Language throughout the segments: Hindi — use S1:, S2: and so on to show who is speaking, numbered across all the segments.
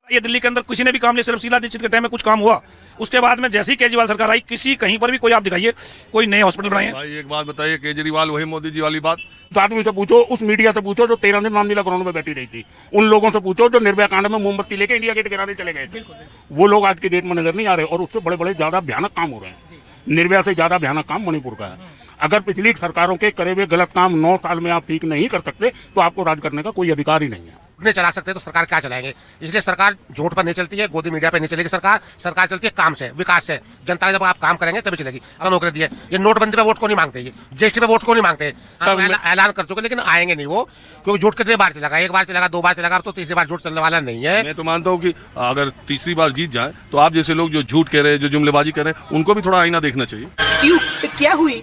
S1: ये दिल्ली के अंदर किसी ने भी काम लिया, सिर्फ शीला दीक्षित के टाइम में कुछ काम हुआ। उसके बाद में जैसे ही केजरीवाल सरकार आई, किसी कहीं पर भी कोई आप दिखाइए कोई नए हॉस्पिटल बनाए।
S2: भाई एक बात बताइए, केजरीवाल वही मोदी जी वाली बात।
S3: तो आदमी से पूछो, उस मीडिया से पूछो जो 13 दिन रामलीला ग्राउंड में बैठी रही थी, उन लोगों से पूछो जो निर्भया कांड में मोमबत्ती लेके इंडिया गेट गिराने चले गए थे। वो लोग आज की डेट में नजर नहीं आ रहे, और उससे बड़े बड़े ज्यादा भयानक काम हो रहे हैं। निर्भया से ज्यादा भयानक काम मणिपुर का है। अगर पिछली सरकारों के करे हुए गलत काम 9 साल में आप ठीक नहीं कर सकते तो आपको राज करने का कोई अधिकार ही नहीं है।
S4: नहीं चला सकते तो सरकार क्या चलाएंगे? इसलिए सरकार झूठ पर नहीं चलती है, गोदी मीडिया पर नहीं चलेगी सरकार। सरकार चलती है काम से, विकास से। जनता जब आप काम करेंगे तभी चलेगी। अगर नौकरी दिए, ये नोटबंदी पे वोट को नहीं मांगते, ये जीएसटी पे वोट को नहीं मांगते। ऐलान कर चुके लेकिन आएंगे नहीं वो, क्योंकि झूठ कितने बार चलेगा? एक बार चलेगा, 2 बार चलेगा, तो तीसरी बार झूठ चलने वाला नहीं है।
S2: मैं तो मानता हूँ कि अगर तीसरी बार जीत जाए तो आप जैसे लोग जो झूठ कह रहे हैं, जो जुमलेबाजी कर रहे हैं, उनको भी थोड़ा आईना देखना चाहिए।
S5: क्यों? क्या हुई?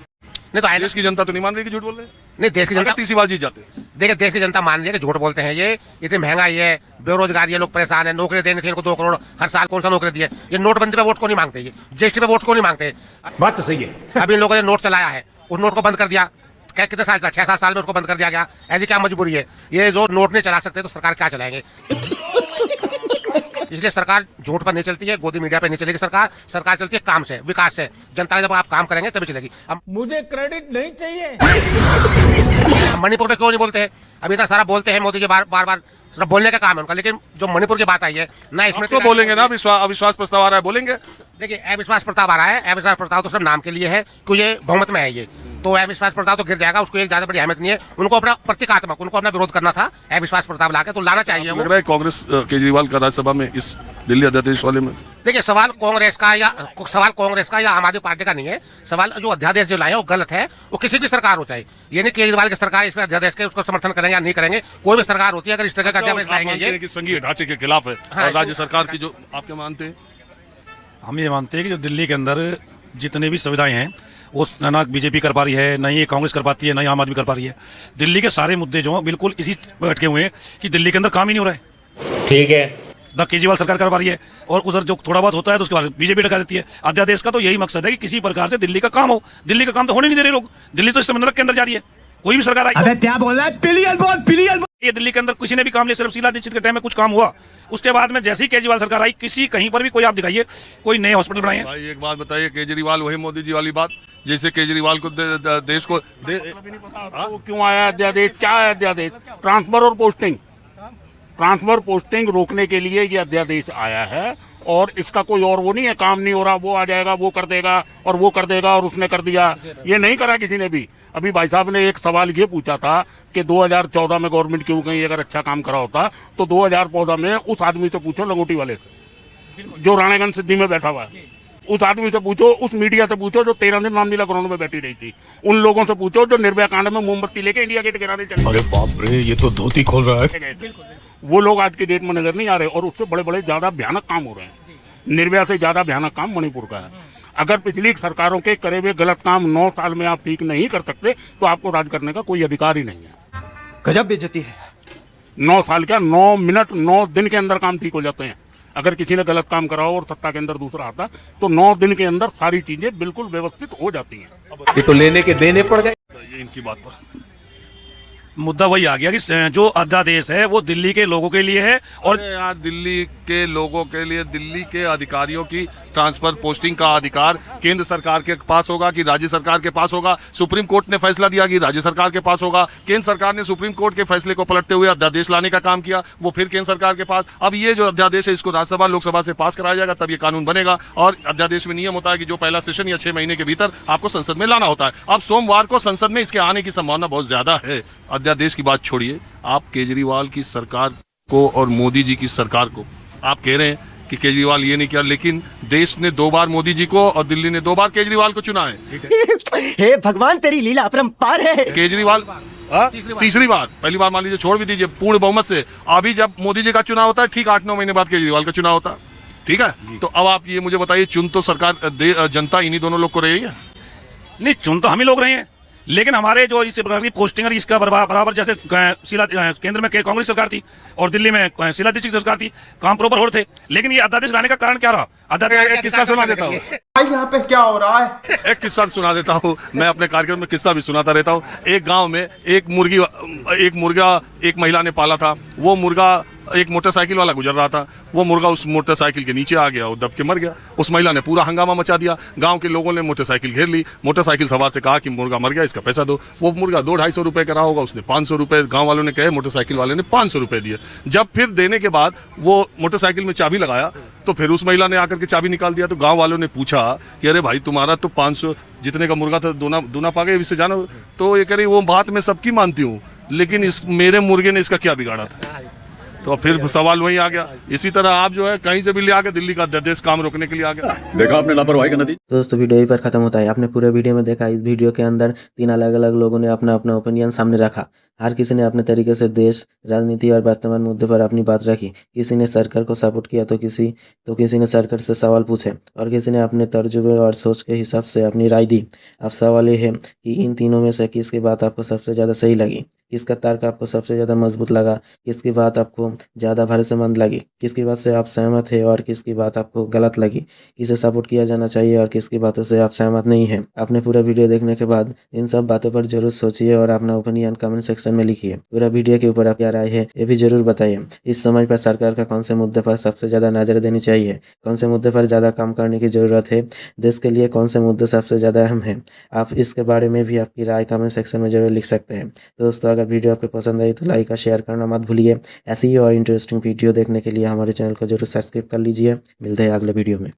S4: नहीं तो
S2: देश की जनता तो नहीं मान रही कि झूठ बोल रहे हैं।
S4: नहीं, देश की जनता
S2: तीसरी बार जीत जाते हैं।
S4: देखिए, देश की जनता मान रही है कि झूठ बोलते हैं। ये इतनी महंगाई है, बेरोजगारी है, लोग परेशान है। नौकरी देने थे इनको 2 करोड़ हर साल, कौन सा नौकरी दिए? ये नोटबंदी पे वोट को नहीं मांगते, ये जीएसटी पे वोट को नहीं मांगते।
S6: बात तो सही है।
S4: अभी इन लोगों ने नोट चलाया है, उस नोट को बंद कर दिया। कितने साल? 6-7 साल में उसको बंद कर दिया गया। ऐसी क्या मजबूरी है? ये जो नोट नहीं चला सकते तो सरकार क्या चलाएंगे? इसलिए सरकार झूठ पर नहीं चलती है, गोदी मीडिया पर नहीं चलेगी सरकार। सरकार चलती है काम से, विकास से। जनता जब आप काम करेंगे तभी चलेगी। अब
S6: मुझे क्रेडिट नहीं चाहिए।
S4: मणिपुर में क्यों नहीं बोलते हैं? अभी तक सारा बोलते हैं मोदी जी, बार बार सिर्फ बोलने का काम है उनका। लेकिन जो मणिपुर की बात आई है ना, इसमें
S2: तो बोलेंगे ना, अविश्वास प्रस्ताव आ रहा है, बोलेंगे।
S4: देखिए, अविश्वास प्रस्ताव आ रहा है। अविश्वास प्रस्ताव तो सिर्फ नाम के लिए है, क्योंकि ये बहुमत में है। ये तो अविश्वास प्रस्ताव तो गिर जाएगा, उसको एक ज्यादा बड़ी अहमियत नहीं है। उनको अपना प्रतीकात्मक, उनको अपना विरोध करना था। अविश्वास प्रस्ताव लाके तो लाना चाहिए।
S2: लग रहा है कांग्रेस केजरीवाल का राज्यसभा में इस दिल्ली अध्यादेश वाले में।
S4: देखिए, सवाल कांग्रेस का या आम आदमी पार्टी का नहीं है। सवाल जो अध्यादेश जो लाए हैं वो गलत है। वो किसी भी सरकार हो, चाहे ये नहीं केजरीवाल की सरकार इसमें अध्यादेश के उसको समर्थन करेंगे या नहीं करेंगे, कोई भी सरकार होती है, अगर इस तरह का अध्यादेश लाएंगे ये
S2: संघीय ढांचे के खिलाफ है। और राज्य सरकार की जो आप क्या मानते हैं?
S1: हम ये मानते हैं कि जो दिल्ली के अंदर जितने भी सुविधाएं हैं वो ना बीजेपी कर पा रही है, ना ही कांग्रेस कर पाती है, ना ही आम आदमी कर पा रही है। दिल्ली के सारे मुद्दे जो हैं बिल्कुल इसी पर अटके हुए हैं कि दिल्ली के अंदर काम ही नहीं हो रहा है।
S6: ठीक है,
S1: ना केजरीवाल सरकार कर पा रही है, और उधर जो थोड़ा बहुत होता है तो उसके बाद बीजेपी टका देती है। अध्यादेश का तो यही मकसद है कि किसी प्रकार से दिल्ली का काम हो। दिल्ली का काम तो होने नहीं दे रहे लोग। दिल्ली तो इस समय नरक के अंदर जा रही है। कोई भी सरकार आई,
S6: अबे क्या बोल रहा है? पिलियन बोल, पिलियन बोल।
S1: ये दिल्ली के अंदर किसी ने भी काम लिया, सिर्फ शीला दीक्षित के टाइम में कुछ काम हुआ। उसके बाद में जैसे ही केजरीवाल सरकार आई, किसी कहीं पर भी कोई आप दिखाइए कोई नए हॉस्पिटल बनाए हैं।
S2: भाई एक बात बताइए, केजरीवाल वही मोदी जी वाली बात। जैसे केजरीवाल को देश को
S3: वो क्यों आया अध्यादेश? क्या है अध्यादेश? ट्रांसफर पोस्टिंग रोकने के लिए ये अध्यादेश आया है, और इसका कोई और वो नहीं है। काम नहीं हो रहा, वो आ जाएगा, वो कर देगा, और वो कर देगा, और उसने कर दिया। ये नहीं करा किसी ने भी। अभी भाई साहब ने एक सवाल ये पूछा था कि 2014 में गवर्नमेंट क्यों कहीं अगर अच्छा काम करा होता तो 2014 में उस आदमी से पूछो, लंगोटी वाले से, जो राणेगंज सिद्धि में बैठा हुआ है। उस आदमी से पूछो, उस मीडिया से पूछो जो 13 दिन रामलीला ग्राउंड में बैठी रही थी। उन लोगों से पूछो जो निर्भया कांड में मोमबत्ती लेके इंडिया गेट गिराने चले।
S6: अरे बाप रे, ये तो धोती खोल रहा है।
S3: वो लोग आज की डेट में नजर नहीं आ रहे, और उससे बड़े बड़े ज्यादा भयानक काम हो रहे हैं। निर्भया से ज्यादा भयानक काम मणिपुर का है। अगर पिछली सरकारों के करे हुए गलत काम 9 साल में आप ठीक नहीं कर सकते तो आपको राज करने का कोई अधिकार ही नहीं है।
S6: गजब बेइज्जती है।
S3: 9 साल क्या, 9 मिनट 9 दिन के अंदर काम ठीक हो जाते हैं। अगर किसी ने गलत काम करा हो और सत्ता के अंदर दूसरा आता तो 9 दिन के अंदर सारी चीजें बिल्कुल व्यवस्थित हो जाती हैं।
S6: ये तो लेने के देने पड़ गए।
S2: ये इनकी बात पर
S1: मुद्दा वही आ गया कि जो अध्यादेश है वो दिल्ली के लोगों के लिए है, और
S2: यहाँ दिल्ली के लोगों के लिए, दिल्ली के अधिकारियों की ट्रांसफर पोस्टिंग का अधिकार केंद्र सरकार के पास होगा कि राज्य सरकार के पास होगा? सुप्रीम कोर्ट ने फैसला दिया कि राज्य सरकार के पास होगा। केंद्र सरकार ने सुप्रीम कोर्ट के फैसले को पलटते हुए अध्यादेश लाने का काम किया, वो फिर केंद्र सरकार के पास। अब ये जो अध्यादेश है इसको राज्यसभा लोकसभा से पास कराया जाएगा, तब ये कानून बनेगा। और अध्यादेश में नियम होता है कि जो पहला सेशन या 6 महीने के भीतर आपको संसद में लाना होता है। अब सोमवार को संसद में इसके आने की संभावना बहुत ज्यादा है। अध्यादेश की बात छोड़िए, आप केजरीवाल की सरकार को और मोदी जी की सरकार को आप कह रहे हैं कि केजरीवाल ये नहीं किया, लेकिन देश ने 2 बार मोदी जी को और दिल्ली ने 2 बार केजरीवाल को चुना है।
S5: हे भगवान, तेरी लीला अपरंपार है।
S2: केजरीवाल तीसरी बार, पहली बार मान लीजिए छोड़ भी दीजिए, पूर्ण बहुमत से। अभी जब मोदी जी का चुनाव होता है ठीक 8-9 महीने बाद केजरीवाल का चुनाव होता है, ठीक है। तो अब आप ये मुझे बताइए, चुन तो सरकार जनता इन्हीं दोनों लोग को रही है।
S1: नहीं, चुन तो हम ही लोग रहे हैं, लेकिन हमारे जो इस प्रकार की पोस्टिंग और इसका बराबर जैसे शीला केंद्र में कांग्रेस सरकार थी और दिल्ली में शीला दीक्षित की सरकार थी, काम प्रॉपर हो रहे थे। लेकिन ये अध्यादेश लाने का कारण क्या रहा?
S2: एक किस्सा सुना देता हूँ,
S5: यहाँ पे क्या हो रहा है?
S2: एक किस्सा सुना देता हूँ। मैं अपने कार्यक्रम में किस्सा भी सुनाता रहता हूँ। एक गांव में एक मुर्गा एक महिला ने पाला था। वो मुर्गा एक मोटरसाइकिल वाला गुजर रहा था, वो मुर्गा उस मोटरसाइकिल के नीचे आ गया और दब के मर गया। उस महिला ने पूरा हंगामा मचा दिया, गांव के लोगों ने मोटरसाइकिल घेर ली, मोटरसाइकिल सवार से कहा कि मुर्गा मर गया, इसका पैसा दो। वो मुर्गा 200-250 रुपये का रहा होगा, उसने 500 रुपये, गाँव वालों ने कहे, मोटरसाइकिल वाले ने 500 रुपये दिए। जब फिर देने के बाद वो मोटरसाइकिल में चाबी लगाया तो फिर उस महिला ने आकर के चाबी निकाल दिया। तो गाँव वालों ने पूछा कि अरे भाई तुम्हारा तो 500 जितने का मुर्गा था दूना पा गए, इससे जानो। तो ये कह रही वो बात मैं सबकी मानती हूँ, लेकिन इस मेरे मुर्गे ने इसका क्या बिगाड़ा था। तो फिर सवाल वही आ गया। इसी तरह आप जो है कहीं से भी ले आके दिल्ली का अध्यादेश काम रोकने के लिए आ गया।
S6: देखा आपने लापरवाही का नतीजा।
S7: दोस्तों वीडियो यहीं पर खत्म होता है। आपने पूरे वीडियो में देखा, इस वीडियो के अंदर 3 अलग अलग लोगों ने अपना अपना ओपिनियन सामने रखा। हर किसी ने अपने तरीके से देश, राजनीति और वर्तमान मुद्दे पर अपनी बात रखी। किसी ने सरकार को सपोर्ट किया तो किसी ने सरकार से सवाल पूछे और किसी ने अपने तर्जुबे और सोच के हिसाब से अपनी राय दी। अब सवाल ये है कि इन तीनों में से किसकी बात आपको सबसे ज़्यादा सही लगी, किसका तर्क आपको सबसे ज़्यादा मजबूत लगा, किसकी बात आपको ज़्यादा भरोसेमंद लगी, किसकी बात से आप सहमत है और किसकी बात आपको गलत लगी, किसे सपोर्ट किया जाना चाहिए और किसकी बातों से आप सहमत नहीं हैं। आपने पूरा वीडियो देखने के बाद इन सब बातों पर जरूर सोचिए और अपना ओपिनियन कमेंट सेक्शन में लिखिए। पूरा वीडियो के ऊपर आप क्या राय है ये भी जरूर बताइए। इस समय पर सरकार का कौन से मुद्दे पर सबसे ज़्यादा नजर देनी चाहिए, कौन से मुद्दे पर ज़्यादा काम करने की ज़रूरत है, देश के लिए कौन से मुद्दे सबसे ज़्यादा अहम हैं। आप इसके बारे में भी आपकी राय कमेंट सेक्शन में जरूर लिख सकते हैं। दोस्तों अगर वीडियो आपको पसंद आई तो लाइक और शेयर करना मत भूलिए। ऐसी ही और इंटरेस्टिंग वीडियो देखने के लिए हमारे चैनल को जरूर सब्सक्राइब कर लीजिए। मिलते हैं अगले वीडियो में।